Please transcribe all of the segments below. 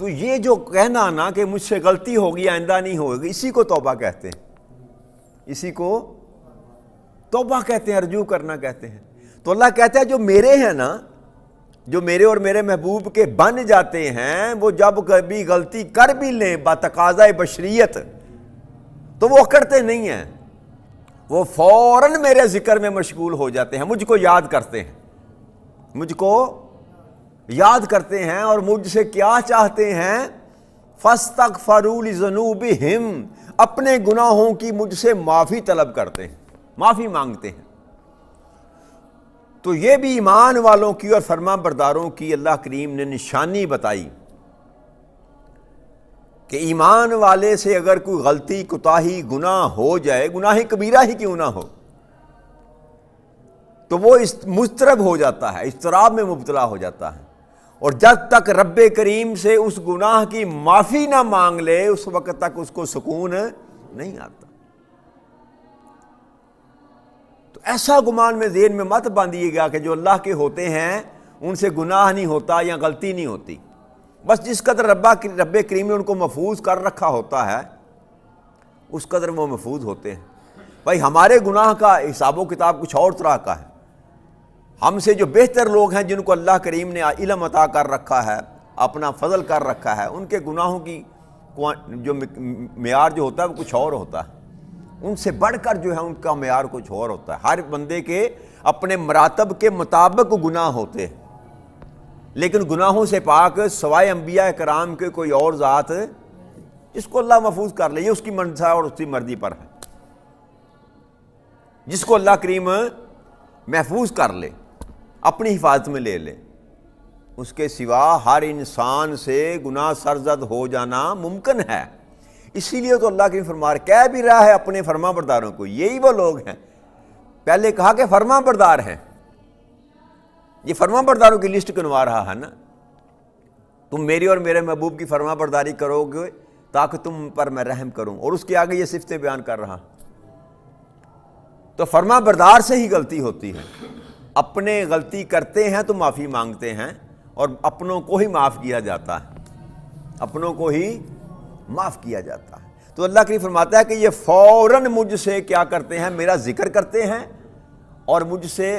تو یہ جو کہنا نا کہ مجھ سے غلطی ہوگی آئندہ نہیں ہوگی، اسی کو توبہ کہتے ہیں، اسی کو توبہ کہتے ہیں، رجوع کرنا کہتے ہیں۔ تو اللہ کہتا ہے جو میرے ہیں نا، جو میرے اور میرے محبوب کے بن جاتے ہیں، وہ جب کبھی غلطی کر بھی لیں بتقاضۂ بشریت تو وہ اکڑتے نہیں ہیں، وہ فوراً میرے ذکر میں مشغول ہو جاتے ہیں، مجھ کو یاد کرتے ہیں، مجھ کو یاد کرتے ہیں، اور مجھ سے کیا چاہتے ہیں؟ فَاسْتَغْفَرُوا لِذُنُوبِهِمْ، اپنے گناہوں کی مجھ سے معافی طلب کرتے ہیں، معافی مانگتے ہیں۔ تو یہ بھی ایمان والوں کی اور فرما برداروں کی اللہ کریم نے نشانی بتائی کہ ایمان والے سے اگر کوئی غلطی، کوتاہی، گناہ ہو جائے، گناہ کبیرہ ہی کیوں نہ ہو، تو وہ مضطرب ہو جاتا ہے، اضطراب میں مبتلا ہو جاتا ہے، اور جب تک رب کریم سے اس گناہ کی معافی نہ مانگ لے اس وقت تک اس کو سکون نہیں آتا۔ تو ایسا گمان میں ذہن میں مت باندھیے گا کہ جو اللہ کے ہوتے ہیں ان سے گناہ نہیں ہوتا یا غلطی نہیں ہوتی، بس جس قدر رب کریم نے ان کو محفوظ کر رکھا ہوتا ہے اس قدر وہ محفوظ ہوتے ہیں۔ بھائی ہمارے گناہ کا حساب و کتاب کچھ اور طرح کا ہے، ہم سے جو بہتر لوگ ہیں جن کو اللہ کریم نے علم عطا کر رکھا ہے، اپنا فضل کر رکھا ہے، ان کے گناہوں کی جو معیار جو ہوتا ہے وہ کچھ اور ہوتا ہے، ان سے بڑھ کر جو ہے ان کا معیار کچھ اور ہوتا ہے۔ ہر بندے کے اپنے مراتب کے مطابق گناہ ہوتے ہیں، لیکن گناہوں سے پاک سوائے انبیاء کرام کے کوئی اور ذات جس کو اللہ محفوظ کر لے، یہ اس کی منشا اور اس کی مرضی پر ہے، جس کو اللہ کریم محفوظ کر لے، اپنی حفاظت میں لے لے، اس کے سوا ہر انسان سے گناہ سرزد ہو جانا ممکن ہے۔ اسی لیے تو اللہ کریم فرما کہہ بھی رہا ہے اپنے فرما برداروں کو، یہی وہ لوگ ہیں، پہلے کہا کہ فرما بردار ہیں، یہ فرما برداروں کی لسٹ گنوا رہا ہے نا، تم میری اور میرے محبوب کی فرما برداری کرو گے تاکہ تم پر میں رحم کروں، اور اس کے آگے یہ صفتیں بیان کر رہا۔ تو فرما بردار سے ہی غلطی ہوتی ہے، اپنے غلطی کرتے ہیں تو معافی مانگتے ہیں، اور اپنوں کو ہی معاف کیا جاتا ہے، اپنوں کو ہی معاف کیا جاتا ہے۔ تو اللہ کریم فرماتا ہے کہ یہ فوراً مجھ سے کیا کرتے ہیں؟ میرا ذکر کرتے ہیں اور مجھ سے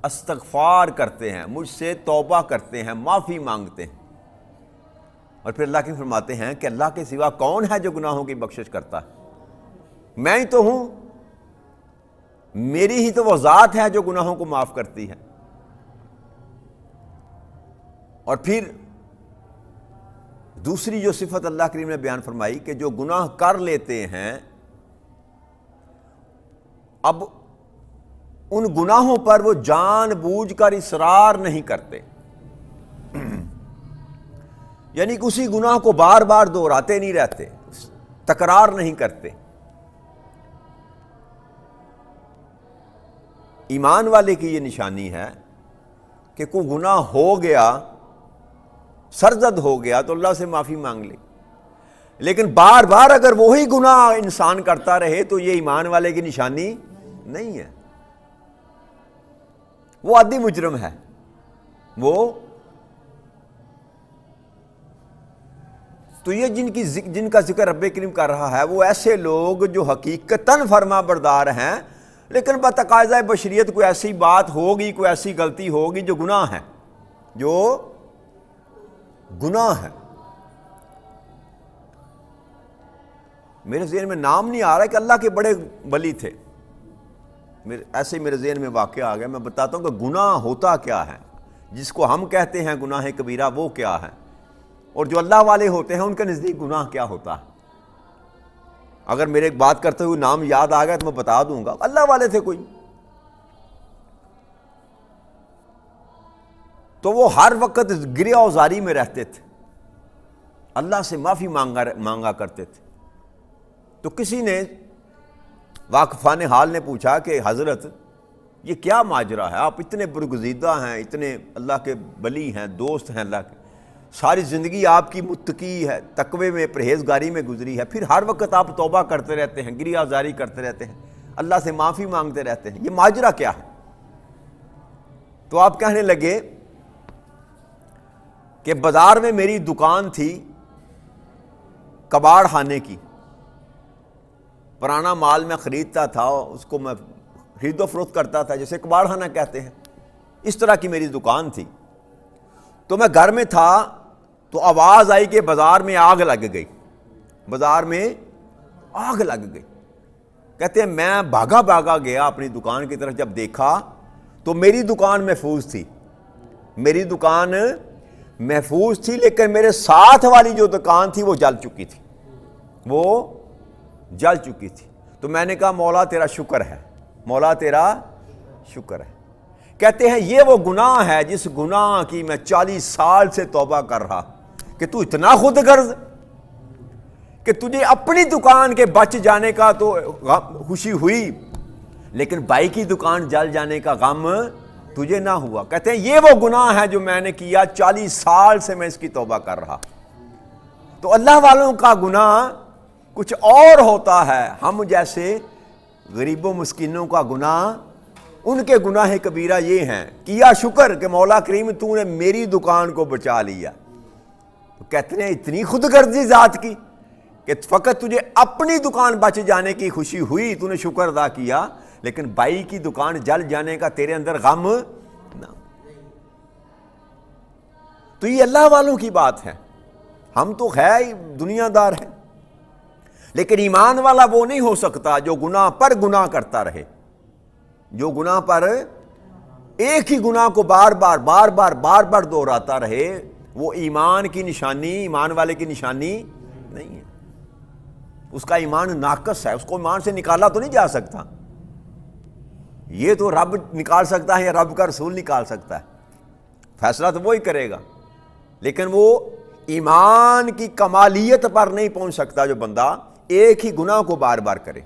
استغفار کرتے ہیں، مجھ سے توبہ کرتے ہیں، معافی مانگتے ہیں۔ اور پھر اللہ کریم فرماتے ہیں کہ اللہ کے سوا کون ہے جو گناہوں کی بخشش کرتا ہے؟ میں ہی تو ہوں، میری ہی تو وہ ذات ہے جو گناہوں کو معاف کرتی ہے۔ اور پھر دوسری جو صفت اللہ کریم نے بیان فرمائی کہ جو گناہ کر لیتے ہیں اب ان گناہوں پر وہ جان بوجھ کر اصرار نہیں کرتے، یعنی کسی گناہ کو بار بار دہراتے نہیں رہتے، تکرار نہیں کرتے۔ ایمان والے کی یہ نشانی ہے کہ کوئی گناہ ہو گیا، سرزد ہو گیا تو اللہ سے معافی مانگ لے، لیکن بار بار اگر وہی گناہ انسان کرتا رہے تو یہ ایمان والے کی نشانی نہیں ہے، وہ عادی مجرم ہے۔ وہ تو یہ جن کا ذکر رب کریم کر رہا ہے وہ ایسے لوگ جو حقیقتاً فرما بردار ہیں، لیکن بتقاضۂ بشریت کوئی ایسی بات ہوگی، کوئی ایسی غلطی ہوگی جو گناہ ہے، جو گناہ ہے۔ میرے ذہن میں نام نہیں آ رہا کہ اللہ کے بڑے ولی تھے، ایسے میرے ذہن میں واقعہ آ گیا، میں بتاتا ہوں کہ گناہ ہوتا کیا ہے، جس کو ہم کہتے ہیں گناہ کبیرہ وہ کیا ہے، اور جو اللہ والے ہوتے ہیں ان کے نزدیک گناہ کیا ہوتا ہے۔ اگر میرے ایک بات کرتے ہوئے نام یاد آ گیا تو میں بتا دوں گا، اللہ والے تھے کوئی، تو وہ ہر وقت گریہ وزاری میں رہتے تھے، اللہ سے معافی مانگا کرتے تھے۔ تو کسی نے واقفان حال نے پوچھا کہ حضرت یہ کیا ماجرا ہے، آپ اتنے برگزیدہ ہیں، اتنے اللہ کے ولی ہیں، دوست ہیں اللہ کے، ساری زندگی آپ کی متقی ہے، تقوی میں، پرہیزگاری میں گزری ہے، پھر ہر وقت آپ توبہ کرتے رہتے ہیں، گریہ وزاری کرتے رہتے ہیں، اللہ سے معافی مانگتے رہتے ہیں، یہ ماجرا کیا ہے؟ تو آپ کہنے لگے کہ بازار میں میری دکان تھی، کباڑ خانے کی، پرانا مال میں خریدتا تھا، اس کو میں خرید و فروخت کرتا تھا، جیسے کباڑ خانہ کہتے ہیں، اس طرح کی میری دکان تھی۔ تو میں گھر میں تھا تو آواز آئی کہ بازار میں آگ لگ گئی، بازار میں آگ لگ گئی۔ کہتے ہیں میں بھاگا بھاگا گیا اپنی دکان کی طرف، جب دیکھا تو میری دکان محفوظ تھی، میری دکان محفوظ تھی، لیکن میرے ساتھ والی جو دکان تھی وہ جل چکی تھی، وہ جل چکی تھی۔ تو میں نے کہا مولا تیرا شکر ہے، مولا تیرا شکر ہے۔ کہتے ہیں یہ وہ گناہ ہے جس گناہ کی میں 40 سال سے توبہ کر رہا، کہ تو اتنا خود غرض کہ تجھے اپنی دکان کے بچ جانے کا تو خوشی ہوئی، لیکن بھائی کی دکان جل جانے کا غم تجھے نہ ہوا۔ کہتے ہیں یہ وہ گناہ ہے جو میں نے کیا، 40 سال سے میں اس کی توبہ کر رہا۔ تو اللہ والوں کا گناہ کچھ اور ہوتا ہے، ہم جیسے غریبوں مسکینوں کا گناہ، ان کے گناہ کبیرہ یہ ہیں، کیا شکر کہ مولا کریم تو نے میری دکان کو بچا لیا۔ تو کہتے ہیں اتنی خود غرضی ذات کی کہ فقط تجھے اپنی دکان بچ جانے کی خوشی ہوئی، تو نے شکر ادا کیا، لیکن بھائی کی دکان جل جانے کا تیرے اندر غم نہ۔ تو یہ اللہ والوں کی بات ہے، ہم تو ہے دنیا دار ہیں، لیکن ایمان والا وہ نہیں ہو سکتا جو گناہ پر گناہ کرتا رہے، جو گناہ پر ایک ہی گناہ کو بار بار دہراتا رہے۔ وہ ایمان کی نشانی، ایمان والے کی نشانی نہیں ہے، اس کا ایمان ناقص ہے، اس کو ایمان سے نکالا تو نہیں جا سکتا۔ یہ تو رب نکال سکتا ہے یا رب کا رسول نکال سکتا ہے، فیصلہ تو وہی کرے گا، لیکن وہ ایمان کی کمالیت پر نہیں پہنچ سکتا جو بندہ ایک ہی گناہ کو بار بار کرے۔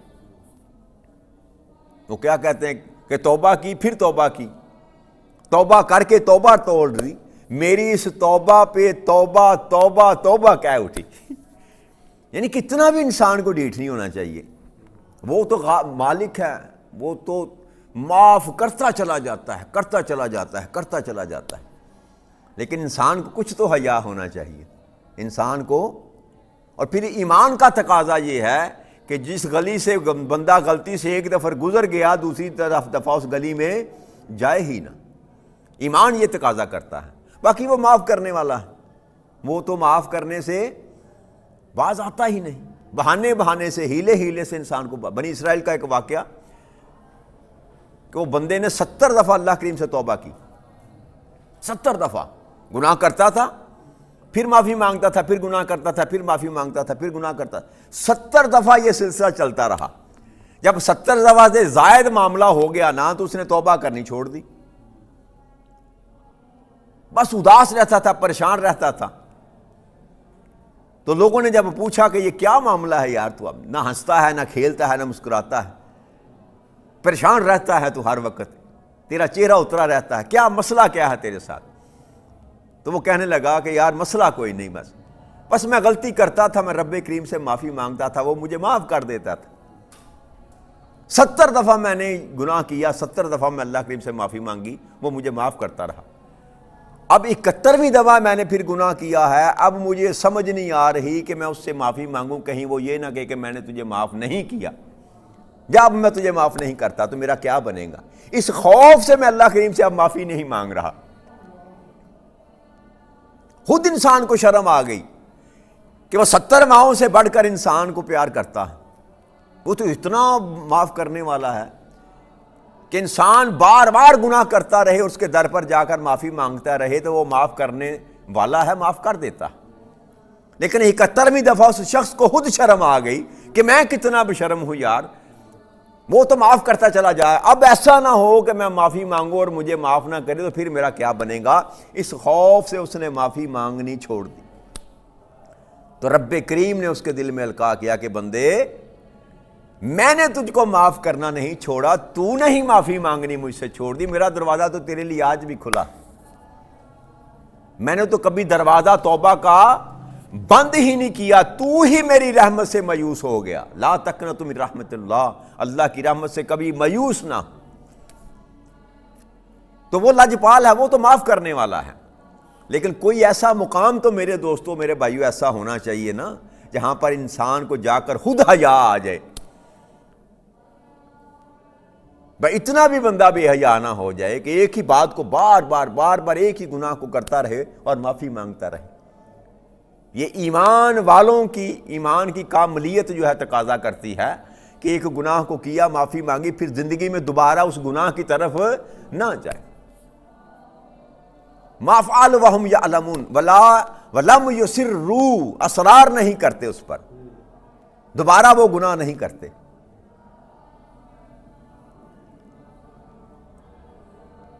وہ کیا کہتے ہیں کہ توبہ کی پھر توبہ کی، توبہ کر کے توبہ توڑ دی، میری اس توبہ پہ توبہ توبہ توبہ کہہ اٹھی۔ یعنی کتنا بھی انسان کو ڈیٹھ نہیں ہونا چاہیے، وہ تو مالک ہے، وہ تو معاف کرتا چلا جاتا ہے، کرتا چلا جاتا ہے، کرتا چلا جاتا ہے، لیکن انسان کو کچھ تو حیا ہونا چاہیے انسان کو۔ اور پھر ایمان کا تقاضا یہ ہے کہ جس گلی سے بندہ غلطی سے ایک دفعہ گزر گیا، دوسری دفعہ اس گلی میں جائے ہی نہ، ایمان یہ تقاضا کرتا ہے۔ باقی وہ معاف کرنے والا ہے، وہ تو معاف کرنے سے باز آتا ہی نہیں، بہانے سے، ہیلے سے انسان کو۔ بنی اسرائیل کا ایک واقعہ کہ وہ بندے نے 70 دفعہ اللہ کریم سے توبہ کی، 70 دفعہ گناہ کرتا تھا، پھر معافی مانگتا تھا، پھر گناہ کرتا تھا، پھر معافی مانگتا تھا، پھر گناہ کرتا تھا، 70 دفعہ یہ سلسلہ چلتا رہا۔ جب 70 دفعہ سے زائد معاملہ ہو گیا نا تو اس نے توبہ کرنی چھوڑ دی، بس اداس رہتا تھا، پریشان رہتا تھا۔ تو لوگوں نے جب پوچھا کہ یہ کیا معاملہ ہے یار، تو اب نہ ہنستا ہے، نہ کھیلتا ہے، نہ مسکراتا ہے، پریشان رہتا ہے تو ہر وقت، تیرا چہرہ اترا رہتا ہے، کیا مسئلہ کیا ہے تیرے ساتھ؟ تو وہ کہنے لگا کہ یار مسئلہ کوئی نہیں، بس میں غلطی کرتا تھا، میں رب کریم سے معافی مانگتا تھا، وہ مجھے معاف کر دیتا تھا۔ 70 دفعہ میں نے گناہ کیا، 70 دفعہ میں اللہ کریم سے معافی مانگی، وہ مجھے معاف کرتا رہا۔ اب 71ویں دفعہ میں نے پھر گناہ کیا ہے، اب مجھے سمجھ نہیں آ رہی کہ میں اس سے معافی مانگوں، کہیں وہ یہ نہ کہے کہ میں نے تجھے معاف نہیں کیا، جب میں تجھے معاف نہیں کرتا تو میرا کیا بنے گا۔ اس خوف سے میں اللہ کریم سے اب معافی نہیں مانگ رہا۔ خود انسان کو شرم آ گئی کہ وہ 70 ماؤں سے بڑھ کر انسان کو پیار کرتا ہے، وہ تو اتنا معاف کرنے والا ہے کہ انسان بار بار گناہ کرتا رہے، اس کے در پر جا کر معافی مانگتا رہے تو وہ معاف کرنے والا ہے، معاف کر دیتا۔ لیکن 71ویں دفعہ اس شخص کو خود شرم آ گئی کہ میں کتنا بشرم ہوں یار، وہ تو معاف کرتا چلا جائے، اب ایسا نہ ہو کہ میں معافی مانگوں اور مجھے معاف نہ کرے تو پھر میرا کیا بنے گا۔ اس خوف سے اس نے معافی مانگنی چھوڑ دی۔ تو رب کریم نے اس کے دل میں القاء کیا کہ بندے، میں نے تجھ کو معاف کرنا نہیں چھوڑا، تو نے ہی معافی مانگنی مجھ سے چھوڑ دی، میرا دروازہ تو تیرے لیے آج بھی کھلا، میں نے تو کبھی دروازہ توبہ کا بند ہی نہیں کیا، تو ہی میری رحمت سے مایوس ہو گیا۔ لا تقنطوا من رحمت اللہ، اللہ کی رحمت سے کبھی مایوس نہ۔ تو وہ لاجپال ہے، وہ تو معاف کرنے والا ہے، لیکن کوئی ایسا مقام تو میرے دوستوں، میرے بھائیوں ایسا ہونا چاہیے نا جہاں پر انسان کو جا کر خود حیا آ جائے. بھائی اتنا بھی بندہ بے حیا نہ ہو جائے کہ ایک ہی بات کو بار بار ایک ہی گناہ کو کرتا رہے اور معافی مانگتا رہے. یہ ایمان والوں کی ایمان کی کاملیت جو ہے تقاضا کرتی ہے کہ ایک گناہ کو کیا، معافی مانگی، پھر زندگی میں دوبارہ اس گناہ کی طرف نہ جائے. ما فعل وہم یعلمون ولم یصروا، اصرار نہیں کرتے اس پر، دوبارہ وہ گناہ نہیں کرتے.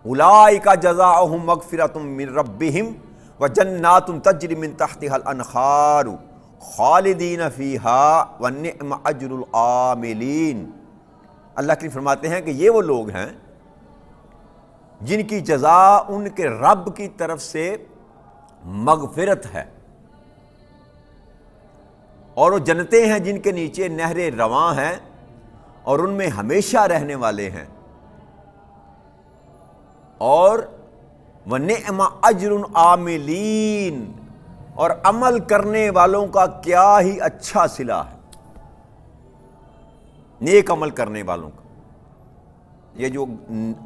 اولئک جزاؤہم مغفرۃ من ربہم وجنات تجری من تحتها الانہار خالدین فیہا ونعم اجر العاملین. اللہ کریم فرماتے ہیں کہ یہ وہ لوگ ہیں جن کی جزا ان کے رب کی طرف سے مغفرت ہے، اور وہ جنتیں ہیں جن کے نیچے نہریں رواں ہیں اور ان میں ہمیشہ رہنے والے ہیں، اور وَنِعْمَ أَجْرٌ عَامِلِينَ، اور عمل کرنے والوں کا کیا ہی اچھا صلہ ہے، نیک عمل کرنے والوں کا. یہ جو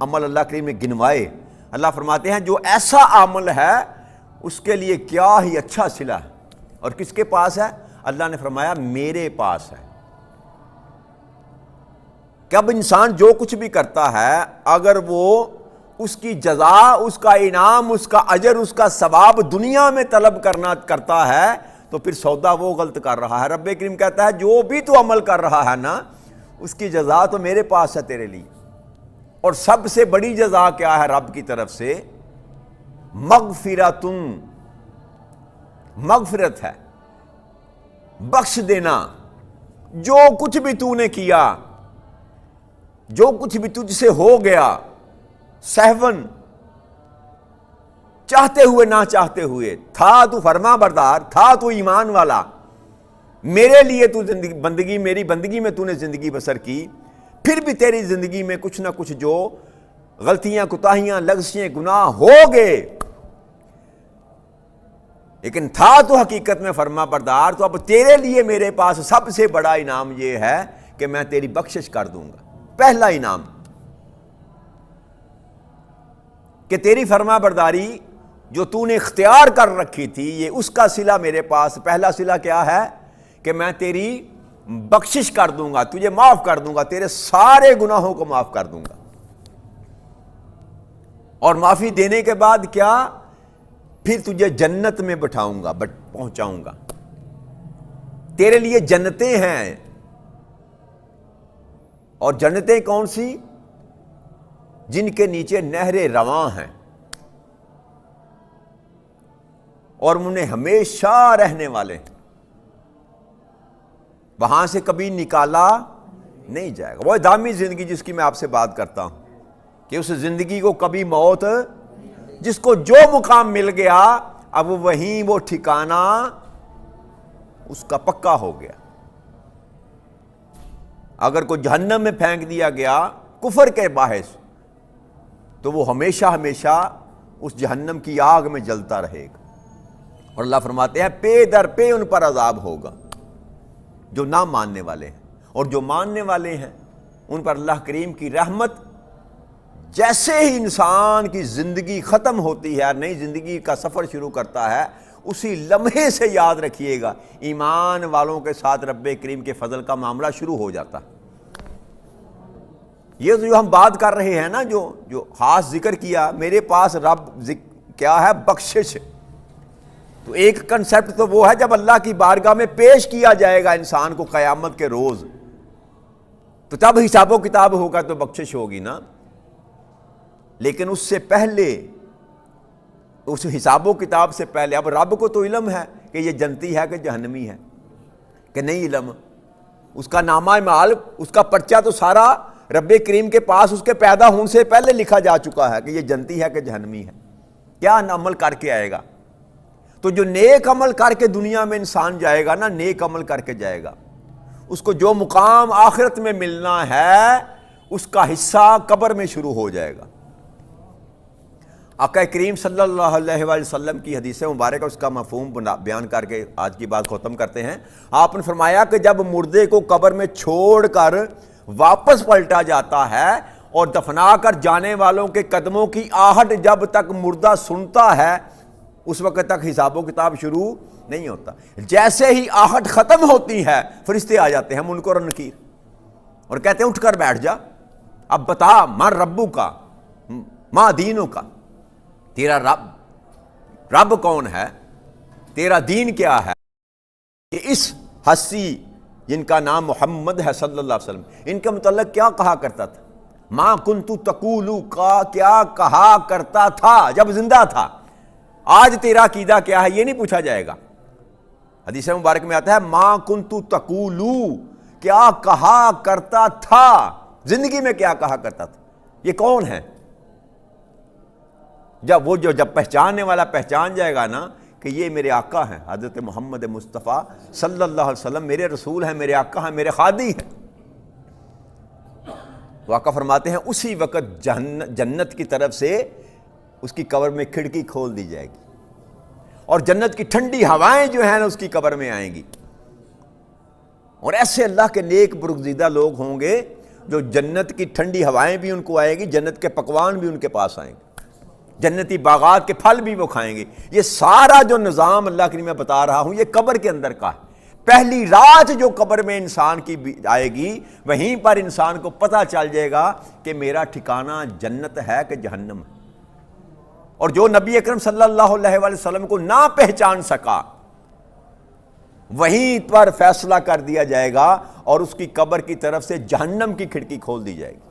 عمل اللہ کریم نے گنوائے، اللہ فرماتے ہیں جو ایسا عمل ہے اس کے لیے کیا ہی اچھا صلہ ہے. اور کس کے پاس ہے؟ اللہ نے فرمایا میرے پاس ہے. کہ اب انسان جو کچھ بھی کرتا ہے اگر وہ اس کی جزا، اس کا انعام، اس کا اجر، اس کا ثواب دنیا میں طلب کرتا ہے تو پھر سودا وہ غلط کر رہا ہے. رب کریم کہتا ہے جو بھی تو عمل کر رہا ہے نا اس کی جزا تو میرے پاس ہے تیرے لیے. اور سب سے بڑی جزا کیا ہے رب کی طرف سے؟ مغفرت ہے، بخش دینا. جو کچھ بھی تو نے کیا، جو کچھ بھی تجھ سے ہو گیا سہون، چاہتے ہوئے نہ چاہتے ہوئے، تھا تو فرما بردار، تھا تو ایمان والا، میرے لیے تو بندگی، میری بندگی میں تو نے زندگی بسر کی، پھر بھی تیری زندگی میں کچھ نہ کچھ جو غلطیاں، کوتاہیاں، لغزشیں، گناہ ہو گئے، لیکن تھا تو حقیقت میں فرما بردار. تو اب تیرے لیے میرے پاس سب سے بڑا انعام یہ ہے کہ میں تیری بخشش کر دوں گا. پہلا انعام کہ تیری فرما برداری جو تو نے اختیار کر رکھی تھی، یہ اس کا صلہ میرے پاس. پہلا صلہ کیا ہے؟ کہ میں تیری بخشش کر دوں گا، تجھے معاف کر دوں گا، تیرے سارے گناہوں کو معاف کر دوں گا. اور معافی دینے کے بعد کیا؟ پھر تجھے جنت میں بٹھاؤں گا، پہنچاؤں گا. تیرے لیے جنتیں ہیں. اور جنتیں کون سی؟ جن کے نیچے نہریں رواں ہیں اور انہیں ہمیشہ رہنے والے ہیں. وہاں سے کبھی نکالا نہیں جائے گا. وہ دامی زندگی جس کی میں آپ سے بات کرتا ہوں کہ اس زندگی کو کبھی موت، جس کو جو مقام مل گیا اب وہیں وہ ٹھکانہ اس کا پکا ہو گیا. اگر کوئی جہنم میں پھینک دیا گیا کفر کے باعث تو وہ ہمیشہ ہمیشہ اس جہنم کی آگ میں جلتا رہے گا. اور اللہ فرماتے ہیں پے در پے ان پر عذاب ہوگا جو نہ ماننے والے ہیں. اور جو ماننے والے ہیں ان پر اللہ کریم کی رحمت. جیسے ہی انسان کی زندگی ختم ہوتی ہے، نئی زندگی کا سفر شروع کرتا ہے، اسی لمحے سے یاد رکھیے گا ایمان والوں کے ساتھ رب کریم کے فضل کا معاملہ شروع ہو جاتا. یہ جو ہم بات کر رہے ہیں نا، جو خاص ذکر کیا میرے پاس رب کیا ہے؟ بخشش. تو ایک کنسیپٹ تو وہ ہے جب اللہ کی بارگاہ میں پیش کیا جائے گا انسان کو قیامت کے روز، تو تب حساب و کتاب ہوگا تو بخشش ہوگی نا. لیکن اس سے پہلے، اس حساب و کتاب سے پہلے اب رب کو تو علم ہے کہ یہ جنتی ہے کہ جہنمی ہے، کہ نہیں علم؟ اس کا نامہ اعمال، اس کا پرچہ تو سارا رب کریم کے پاس اس کے پیدا ہونے سے پہلے لکھا جا چکا ہے کہ یہ جنتی ہے کہ جہنمی ہے. کیا عمل کر کے آئے گا؟ تو جو نیک عمل کر کے دنیا میں انسان جائے گا نا، نیک عمل کر کے جائے گا، اس کو جو مقام آخرت میں ملنا ہے اس کا حصہ قبر میں شروع ہو جائے گا. آقا کریم صلی اللہ علیہ وآلہ وسلم کی حدیث مبارکہ اس کا مفہوم بیان کر کے آج کی بات ختم کرتے ہیں۔ آپ نے فرمایا کہ جب مردے کو قبر میں چھوڑ کر واپس پلٹا جاتا ہے اور دفنا کر جانے والوں کے قدموں کی آہٹ جب تک مردہ سنتا ہے اس وقت تک حساب و کتاب شروع نہیں ہوتا۔ جیسے ہی آہٹ ختم ہوتی ہے فرشتے آ جاتے ہیں منکر اور نکیر اور کہتے ہیں اٹھ کر بیٹھ جا، اب بتا من ربو کا ما دینوں کا، تیرا رب کون ہے، تیرا دین کیا ہے۔ کہ اس ہستی جن کا نام محمد ہے صلی اللہ علیہ وسلم، ان کے متعلق کیا کہا کرتا تھا؟ ما کنت تقولو کا کیا کہا کرتا تھا جب زندہ تھا، آج تیرا عقیدہ کیا ہے یہ نہیں پوچھا جائے گا۔ حدیث مبارک میں آتا ہے ما کنت تقولو، کیا کہا کرتا تھا، زندگی میں کیا کہا کرتا تھا۔ یہ کون ہے؟ جب پہچاننے والا پہچان جائے گا نا کہ یہ میرے آقا ہیں، حضرت محمد مصطفیٰ صلی اللہ علیہ وسلم میرے رسول ہیں، میرے آقا ہیں، میرے خادی ہیں، تو آقا فرماتے ہیں اسی وقت جنت کی طرف سے اس کی قبر میں کھڑکی کھول دی جائے گی اور جنت کی ٹھنڈی ہوائیں جو ہیں نا اس کی قبر میں آئیں گی، اور ایسے اللہ کے نیک برگزیدہ لوگ ہوں گے جو جنت کی ٹھنڈی ہوائیں بھی ان کو آئے گی، جنت کے پکوان بھی ان کے پاس آئیں گے، جنتی باغات کے پھل بھی وہ کھائیں گے۔ یہ سارا جو نظام اللہ کے لیے میں بتا رہا ہوں یہ قبر کے اندر کا ہے۔ پہلی رات جو قبر میں انسان کی آئے گی وہیں پر انسان کو پتہ چل جائے گا کہ میرا ٹھکانہ جنت ہے کہ جہنم ہے، اور جو نبی اکرم صلی اللہ علیہ وآلہ وسلم کو نہ پہچان سکا وہیں پر فیصلہ کر دیا جائے گا اور اس کی قبر کی طرف سے جہنم کی کھڑکی کھول دی جائے گی،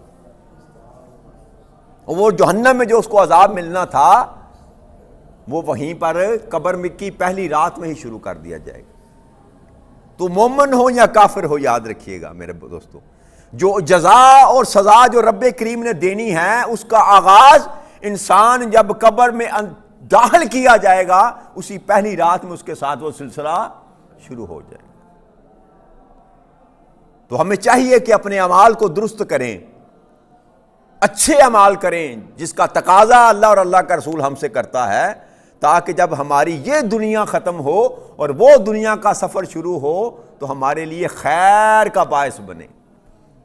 وہ جہنم میں جو اس کو عذاب ملنا تھا وہ وہیں پر قبر میں کی پہلی رات میں ہی شروع کر دیا جائے گا۔ تو مومن ہو یا کافر ہو یاد رکھیے گا میرے دوستو، جو جزا اور سزا جو رب کریم نے دینی ہے اس کا آغاز انسان جب قبر میں داخل کیا جائے گا اسی پہلی رات میں اس کے ساتھ وہ سلسلہ شروع ہو جائے گا۔ تو ہمیں چاہیے کہ اپنے اعمال کو درست کریں، اچھے اعمال کریں جس کا تقاضا اللہ اور اللہ کا رسول ہم سے کرتا ہے، تاکہ جب ہماری یہ دنیا ختم ہو اور وہ دنیا کا سفر شروع ہو تو ہمارے لیے خیر کا باعث بنے،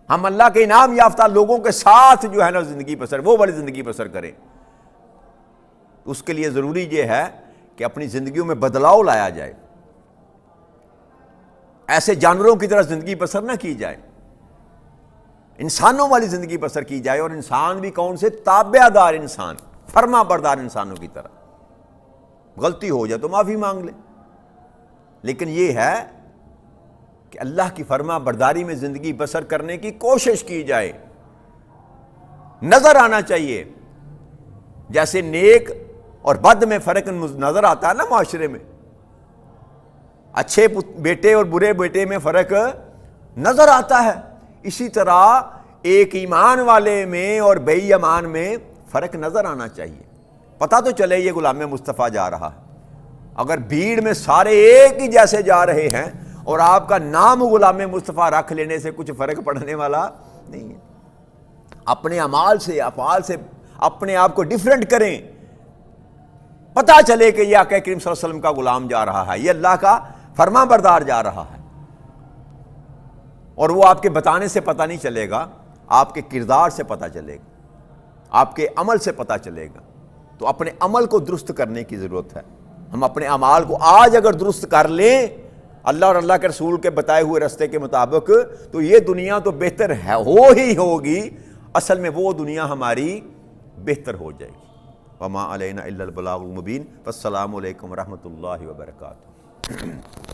ہم اللہ کے انعام یافتہ لوگوں کے ساتھ جو ہے نا زندگی بسر وہ والی زندگی بسر کریں۔ اس کے لیے ضروری یہ ہے کہ اپنی زندگیوں میں بدلاؤ لایا جائے، ایسے جانوروں کی طرح زندگی بسر نہ کی جائے، انسانوں والی زندگی بسر کی جائے، اور انسان بھی کون سے؟ تابع دار انسان، فرما بردار انسانوں کی طرح۔ غلطی ہو جائے تو معافی مانگ لے، لیکن یہ ہے کہ اللہ کی فرما برداری میں زندگی بسر کرنے کی کوشش کی جائے، نظر آنا چاہیے۔ جیسے نیک اور بد میں فرق نظر آتا ہے نا معاشرے میں، اچھے بیٹے اور برے بیٹے میں فرق نظر آتا ہے، اسی طرح ایک ایمان والے میں اور بے ایمان میں فرق نظر آنا چاہیے۔ پتہ تو چلے یہ غلام مصطفیٰ جا رہا ہے، اگر بھیڑ میں سارے ایک ہی جیسے جا رہے ہیں اور آپ کا نام غلام مصطفیٰ رکھ لینے سے کچھ فرق پڑنے والا نہیں ہے۔ اپنے اعمال سے افعال سے اپنے آپ کو ڈیفرنٹ کریں، پتہ چلے کہ یہ آقا کریم صلی اللہ علیہ وسلم کا غلام جا رہا ہے، یہ اللہ کا فرما بردار جا رہا ہے، اور وہ آپ کے بتانے سے پتہ نہیں چلے گا، آپ کے کردار سے پتہ چلے گا، آپ کے عمل سے پتہ چلے گا۔ تو اپنے عمل کو درست کرنے کی ضرورت ہے۔ ہم اپنے اعمال کو آج اگر درست کر لیں اللہ اور اللہ کے رسول کے بتائے ہوئے راستے کے مطابق تو یہ دنیا تو بہتر ہے ہو ہی ہوگی، اصل میں وہ دنیا ہماری بہتر ہو جائے گی۔ وما علینا الا البلاغ المبین۔ والسلام علیکم ورحمۃ اللہ وبرکاتہ۔